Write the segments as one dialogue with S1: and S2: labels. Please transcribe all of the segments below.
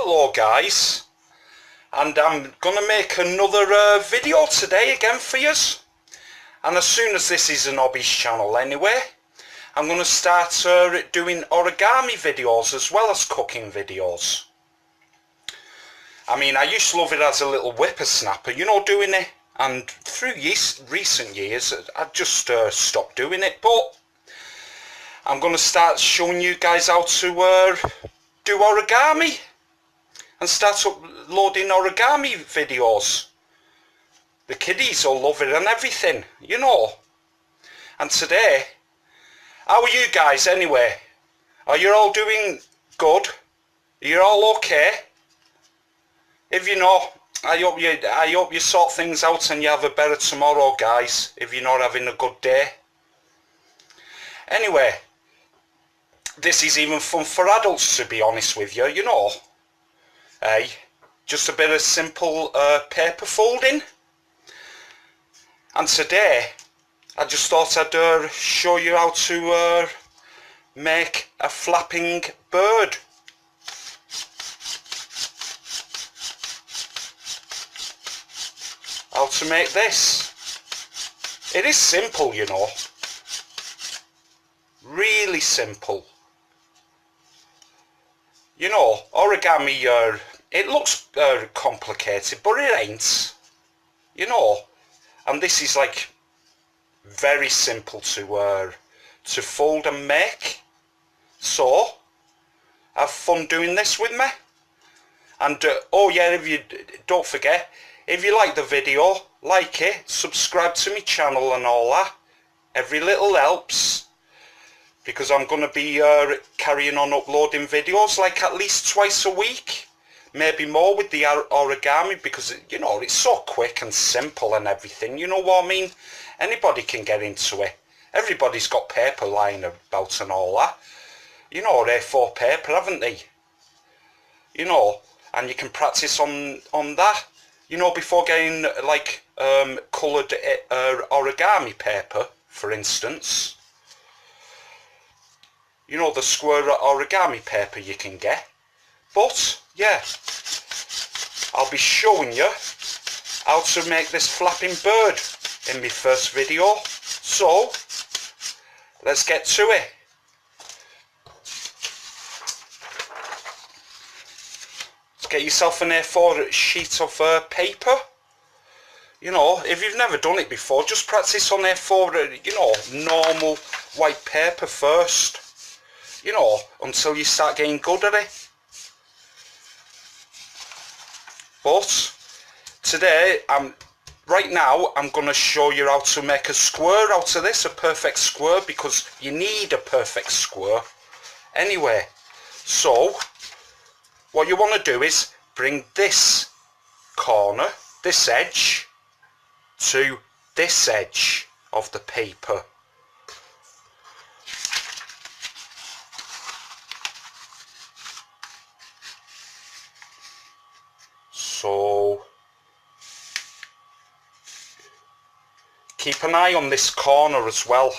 S1: Hello guys, and I'm gonna make another video today again for yous. And as soon as this is an hobbies channel anyway, I'm gonna start doing origami videos as well as cooking videos. I mean, I used to love it as a little whippersnapper, you know, doing it, and through recent years I just stopped doing it, but I'm gonna start showing you guys how to do origami and start uploading origami videos. The kiddies will love it and everything, you know. And today, how are you guys anyway? Are you all doing good? Are you all okay? If you're not, I hope you sort things out and you have a better tomorrow, guys, if you're not having a good day. Anyway, this is even fun for adults, to be honest with you, you know. Just a bit of simple paper folding. And today I just thought I'd show you how to make a flapping bird. How to make this. It is simple, you know. Really simple. You know, origami, it looks complicated, but it ain't, you know. And this is like very simple to fold and make. So have fun doing this with me. And oh yeah, if you don't forget, if you like the video, like it, subscribe to my channel and all that. Every little helps. Because I'm going to be carrying on uploading videos like at least twice a week, maybe more with the origami, because you know it's so quick and simple and everything, you know what I mean. Anybody can get into it. Everybody's got paper lying about and all that, you know, A4 paper, haven't they? You know, and you can practice on that, you know, before getting like coloured origami paper, for instance. You know, the square origami paper you can get. But yeah, I'll be showing you how to make this flapping bird in my first video. So let's get to it. Let's get yourself an A4 sheet of paper. You know, if you've never done it before, just practice on A4, you know, normal white paper first. You know, until you start getting good at it. But today, right now, I'm going to show you how to make a square out of this, a perfect square, because you need a perfect square anyway. So, what you want to do is bring this corner, this edge, to this edge of the paper. So keep an eye on this corner as well.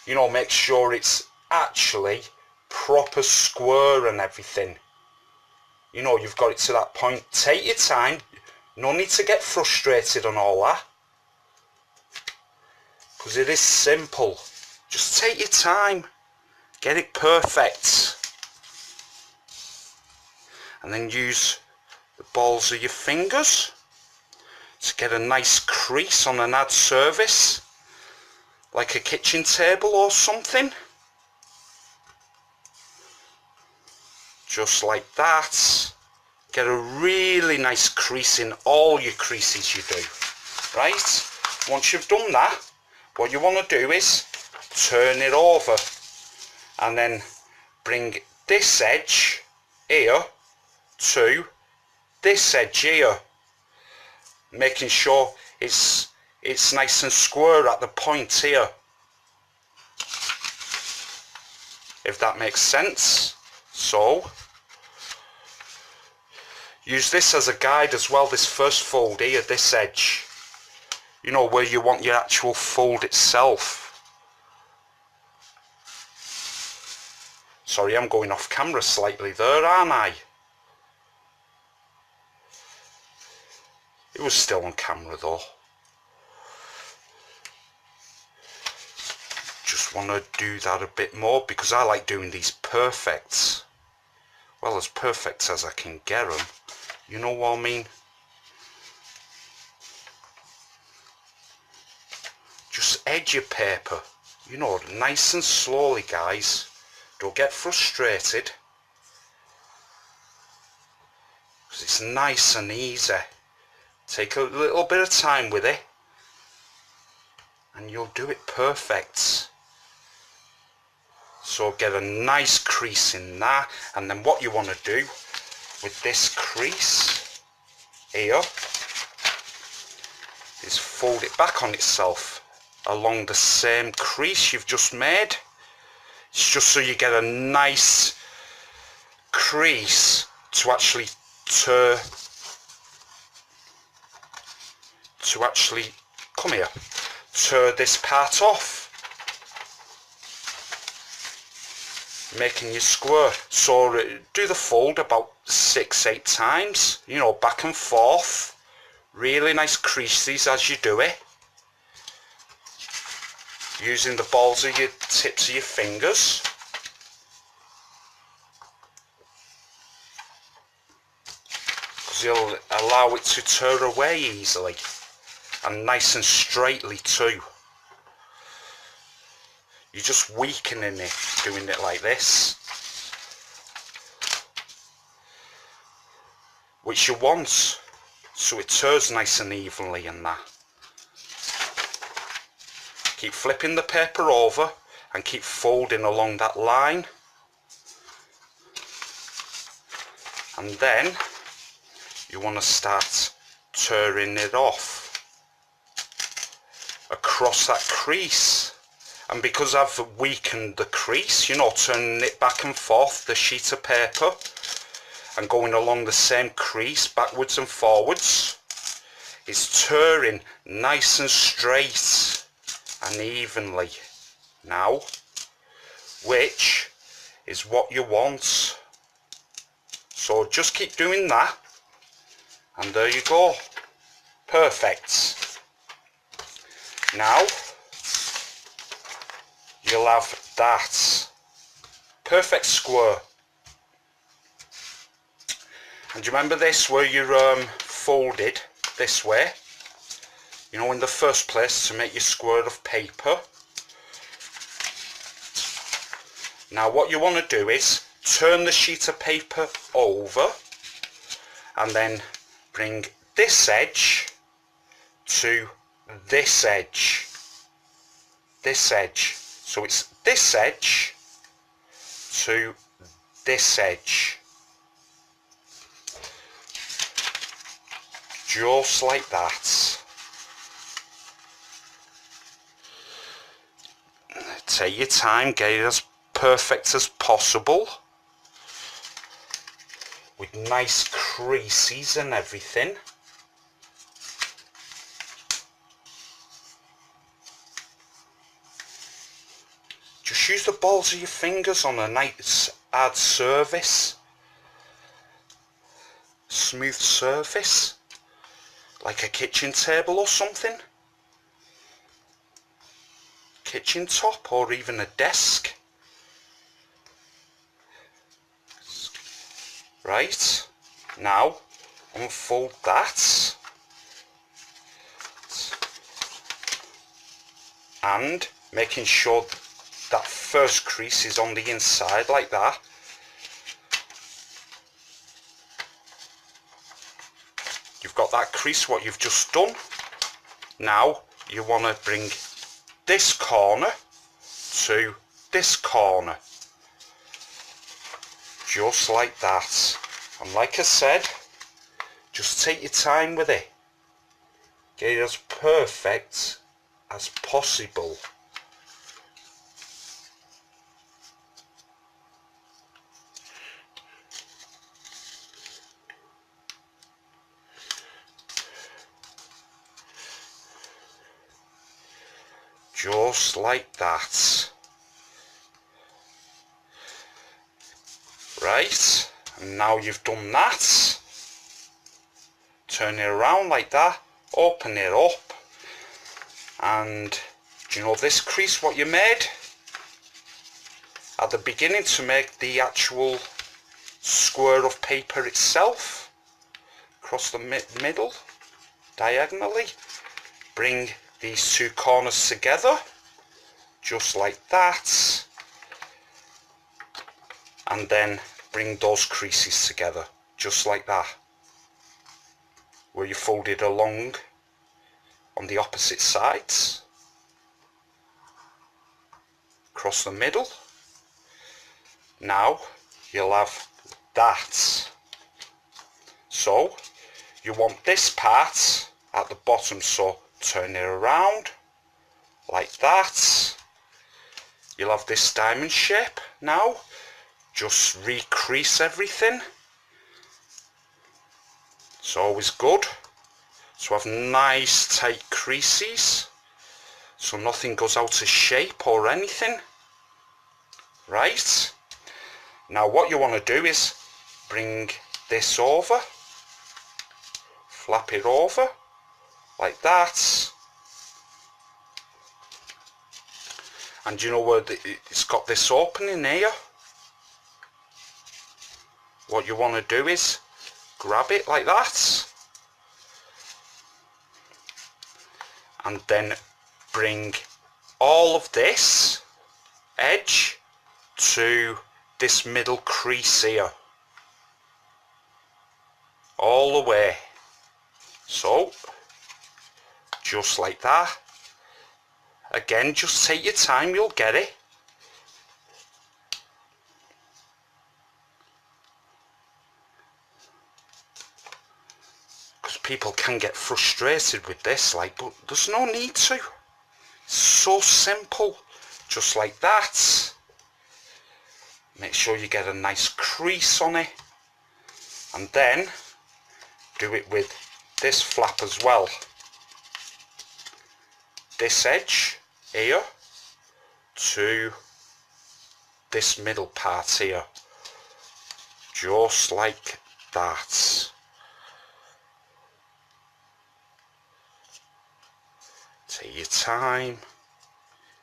S1: You know, make sure it's actually proper square and everything. You know, you've got it to that point. Take your time. No need to get frustrated and all that. Because it is simple. Just take your time. Get it perfect. And then use the balls of your fingers to get a nice crease on an ad surface, like a kitchen table or something. Just like that. Get a really nice crease in all your creases you do. Right? Once you've done that, what you want to do is turn it over and then bring this edge here to this edge here, making sure it's nice and square at the point here, if that makes sense. So use this as a guide as well, this first fold here, this edge, you know, where you want your actual fold itself. Sorry, I'm going off camera slightly there, aren't I? It was still on camera though. Just want to do that a bit more because I like doing these perfects. Well, as perfect as I can get them. You know what I mean? Just edge your paper. You know, nice and slowly, guys. Don't get frustrated. Because it's nice and easy. Take a little bit of time with it. And you'll do it perfect. So get a nice crease in there. And then what you want to do with this crease here is fold it back on itself along the same crease you've just made. It's just so you get a nice crease to actually come here, tear this part off, making your square. So do the fold about 6-8 times, you know, back and forth. Really nice creases as you do it, using the balls of your tips of your fingers. Because you'll allow it to tear away easily and nice and straightly too. You're just weakening it doing it like this, which you want, so it tears nice and evenly and that. Keep flipping the paper over and keep folding along that line. And then you want to start tearing it off across that crease. And because I've weakened the crease, you know, turning it back and forth, the sheet of paper, and going along the same crease backwards and forwards, it's tearing nice and straight and evenly now, which is what you want. So just keep doing that, and there you go, perfect. Now you'll have that perfect square. And do you remember this, where you're folded this way, you know, in the first place, to make your square of paper? Now what you want to do is turn the sheet of paper over and then bring this edge to this edge, so it's this edge to this edge, just like that. Take your time, get it as perfect as possible with nice creases and everything. Just use the balls of your fingers on a nice hard surface, smooth surface, like a kitchen table or something, kitchen top, or even a desk. Right, now unfold that and making sure that first crease is on the inside like that. You've got that crease, what you've just done. Now you want to bring this corner to this corner, just like that. And like I said, just take your time with it, get it as perfect as possible. Just like that. Right, and now you've done that, turn it around like that, open it up, and do you know this crease what you made at the beginning to make the actual square of paper itself? Across the middle, diagonally, bring these two corners together, just like that, and then bring those creases together, just like that, where you fold it along on the opposite sides, across the middle. Now you'll have that. So you want this part at the bottom, so turn it around like that. You'll have this diamond shape. Now just recrease everything. It's always good to have nice tight creases so nothing goes out of shape or anything. Right, now what you want to do is bring this over, flap it over like that, and you know where it's got this opening here? What you want to do is grab it like that, and then bring all of this edge to this middle crease here, all the way. So just like that. Again, just take your time, you'll get it. Because people can get frustrated with this, like, but there's no need to. It's so simple, just like that. Make sure you get a nice crease on it, and then do it with this flap as well. This edge here to this middle part here, just like that. Take your time,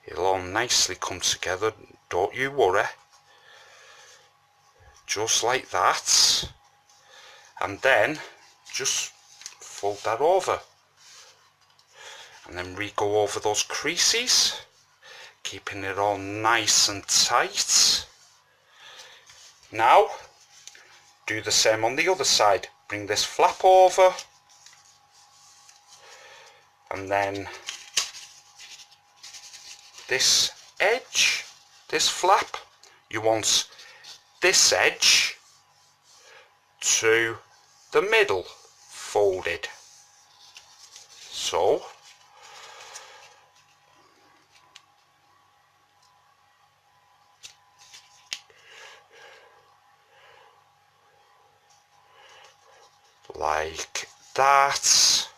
S1: it'll all nicely come together, don't you worry. Just like that, and then just fold that over, and then re-go over those creases, keeping it all nice and tight. Now do the same on the other side. Bring this flap over, and then this edge, this flap, you want this edge to the middle folded. So like that.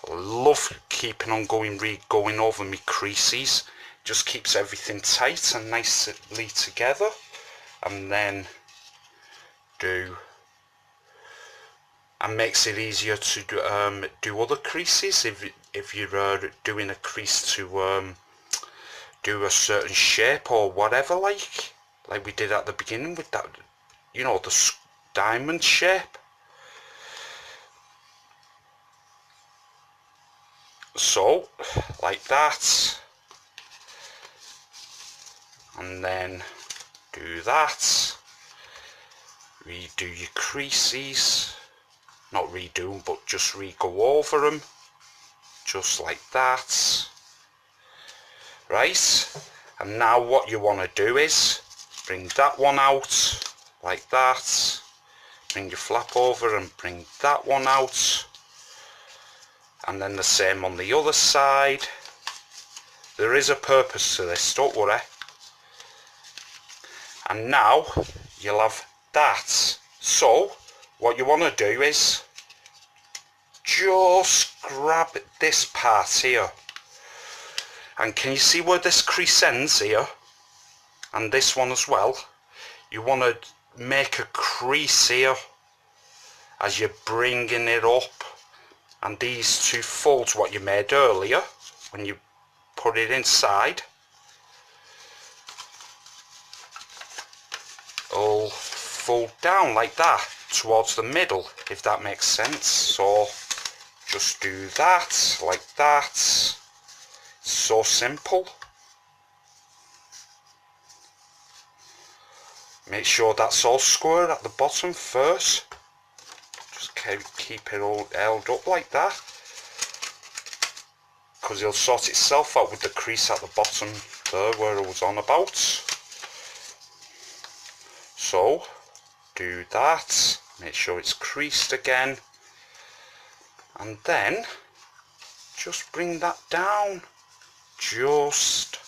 S1: I love keeping on going over my creases. Just keeps everything tight and nicely together. And then and makes it easier to do other creases if you're doing a crease to do a certain shape or whatever, like we did at the beginning with that, you know, the diamond shape. So like that, and then do that, redo your creases, not redo them, but just re-go over them, just like that. Right, and now what you want to do is bring that one out like that, bring your flap over and bring that one out, and then the same on the other side. There is a purpose to this, don't worry. And now you'll have that. So what you want to do is just grab this part here, and can you see where this crease ends here? and this one as well, you want to make a crease here as you're bringing it up, and these two folds what you made earlier when you put it inside will fold down like that towards the middle, if that makes sense. So just do that like that. So simple. Make sure that's all square at the bottom first. Just keep it all held up like that, because it'll sort itself out with the crease at the bottom there where I was on about. So do that, make sure it's creased again, and then just bring that down just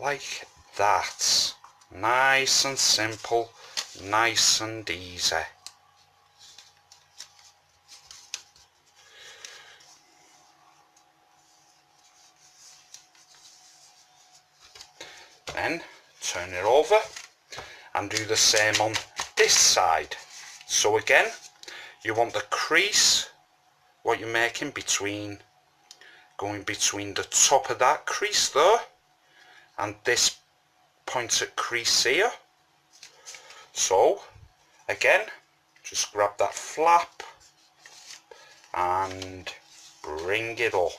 S1: like that. Nice and simple, nice and easy. Then turn it over and do the same on this side. So again, you want the crease, what you're making between, going between the top of that crease there and this pointed crease here. So again, just grab that flap and bring it up,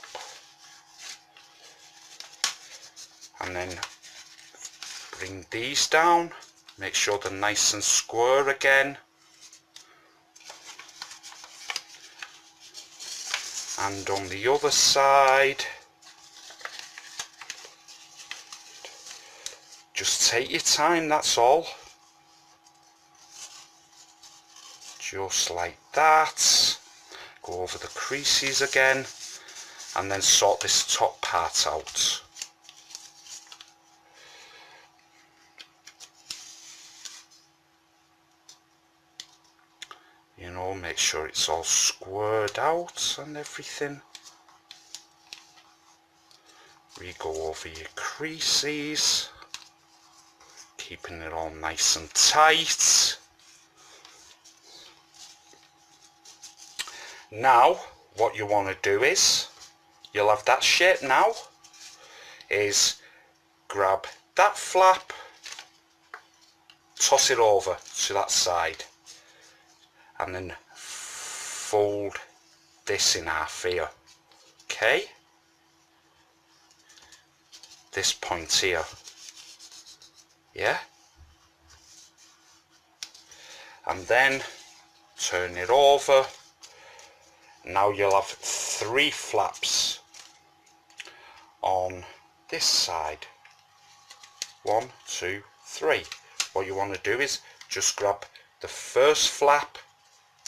S1: and then bring these down, make sure they're nice and square again, and on the other side just take your time, that's all. Just like that. Go over the creases again and then sort this top part out. You know, make sure it's all squared out and everything. Go over your creases, keeping it all nice and tight. Now what you want to do is, you'll have that shape now, is grab that flap, toss it over to that side, and then fold this in half here, okay? This point here, yeah? And then turn it over. Now you'll have 3 flaps on this side. 1, 2, 3. What you want to do is just grab the first flap,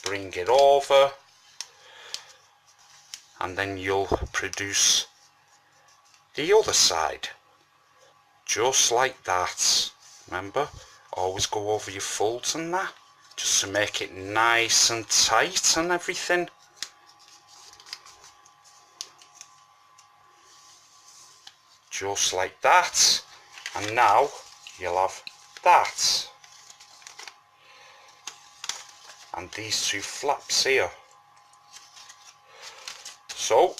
S1: bring it over, and then you'll produce the other side. Just like that. Remember, always go over your folds and that, just to make it nice and tight and everything. Just like that. And now you'll have that. And these 2 flaps here. So,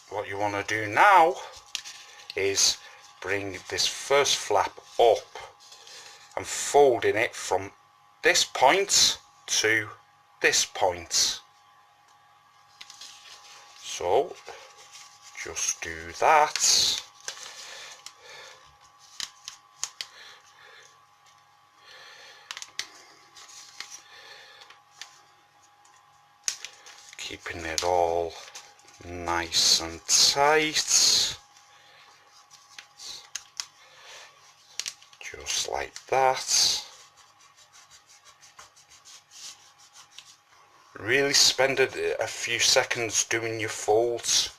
S1: what you want to do now is bring this first flap up and folding it from this point to this point. So just do that. Keeping it all nice and tight. Just like that. Really spend a few seconds doing your folds,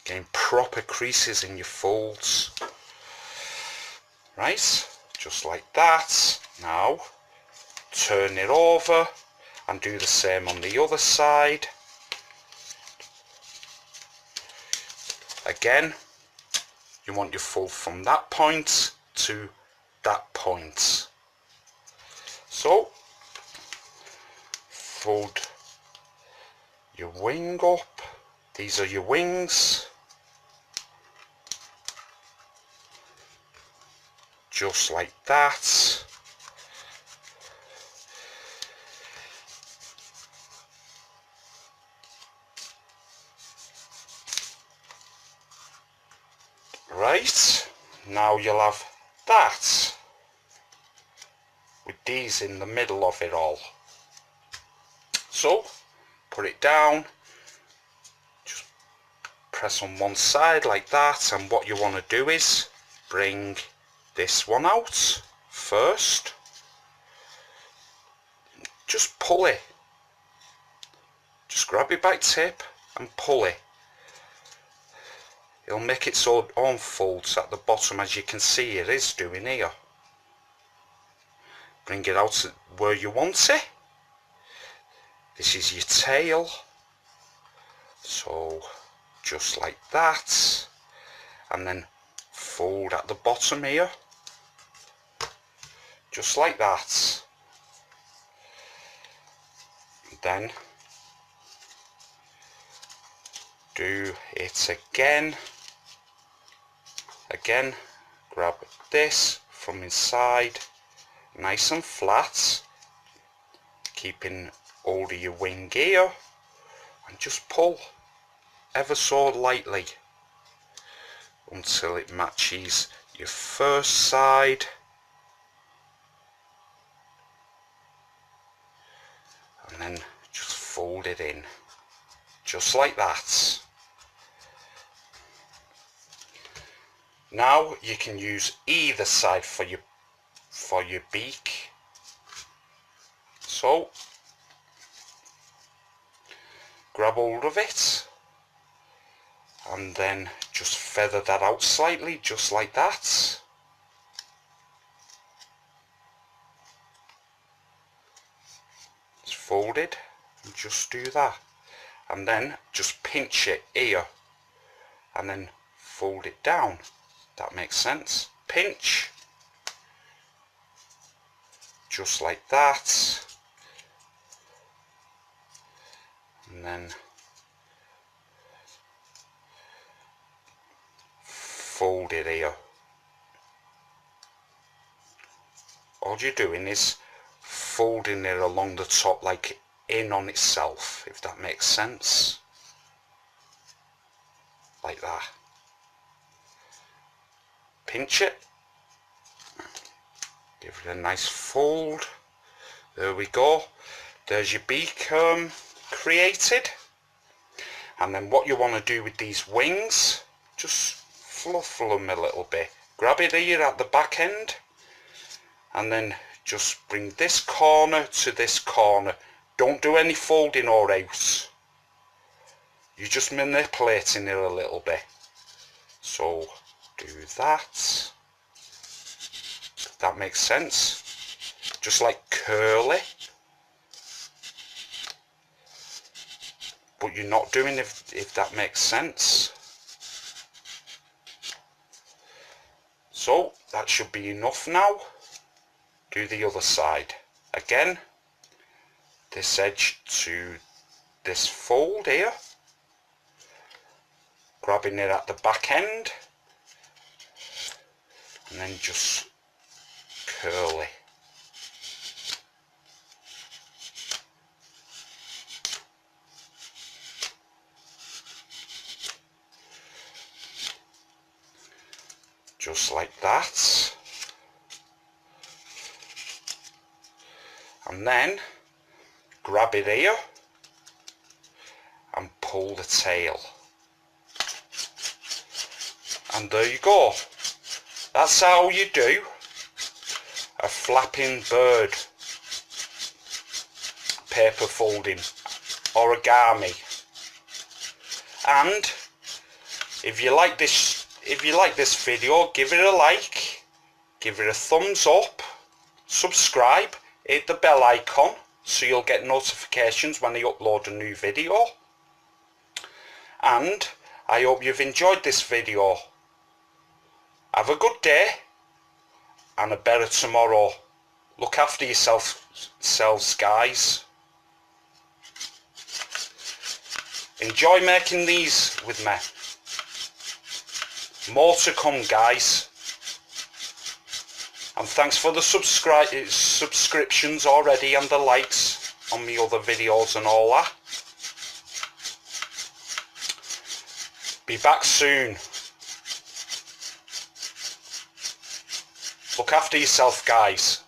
S1: getting proper creases in your folds. Right, just like that. Now turn it over and do the same on the other side. Again, you want your fold from that point to that point. So fold your wing up. These are your wings. Just like that. Right, now you'll have that with these in the middle of it all. So put it down, just press on one side like that, and what you want to do is bring this one out first. Just pull it. Just grab your back tip and pull it. It'll make its own folds at the bottom, as you can see it is doing here. Bring it out to where you want it. This is your tail. So just like that. And then fold at the bottom here. Just like that. Then do it again. Again, grab this from inside, nice and flat, keeping hold of your wing here, and just pull ever so lightly until it matches your first side. And then just fold it in, just like that. Now you can use either side for your beak. So grab hold of it and then just feather that out slightly, just like that. It's folded, and just do that, and then just pinch it here and then fold it down. That makes sense. Pinch, just like that, and then fold it here. All you're doing is folding it along the top, like in on itself, if that makes sense. Like that. Pinch it, give it a nice fold. There we go. There's your beak created. And then what you want to do with these wings, just fluff them a little bit. Grab it here at the back end, and then just bring this corner to this corner. Don't do any folding or else. You're just manipulating it a little bit. So do that. That makes sense. Just like curl it, but you're not doing if that makes sense. So that should be enough now. Do the other side. Again, this edge to this fold here, grabbing it at the back end, and then just curl it. Just like that. And then grab it here and pull the tail. And there you go. That's how you do a flapping bird paper folding origami. And if you like this video, give it a like, give it a thumbs up, subscribe, hit the bell icon so you'll get notifications when I upload a new video. And I hope you've enjoyed this video. Have a good day. and a better tomorrow. Look after yourselves, guys. Enjoy making these with me. More to come, guys. And thanks for the subscriptions already and the likes on my other videos and all that. Be back soon. Look after yourself, guys.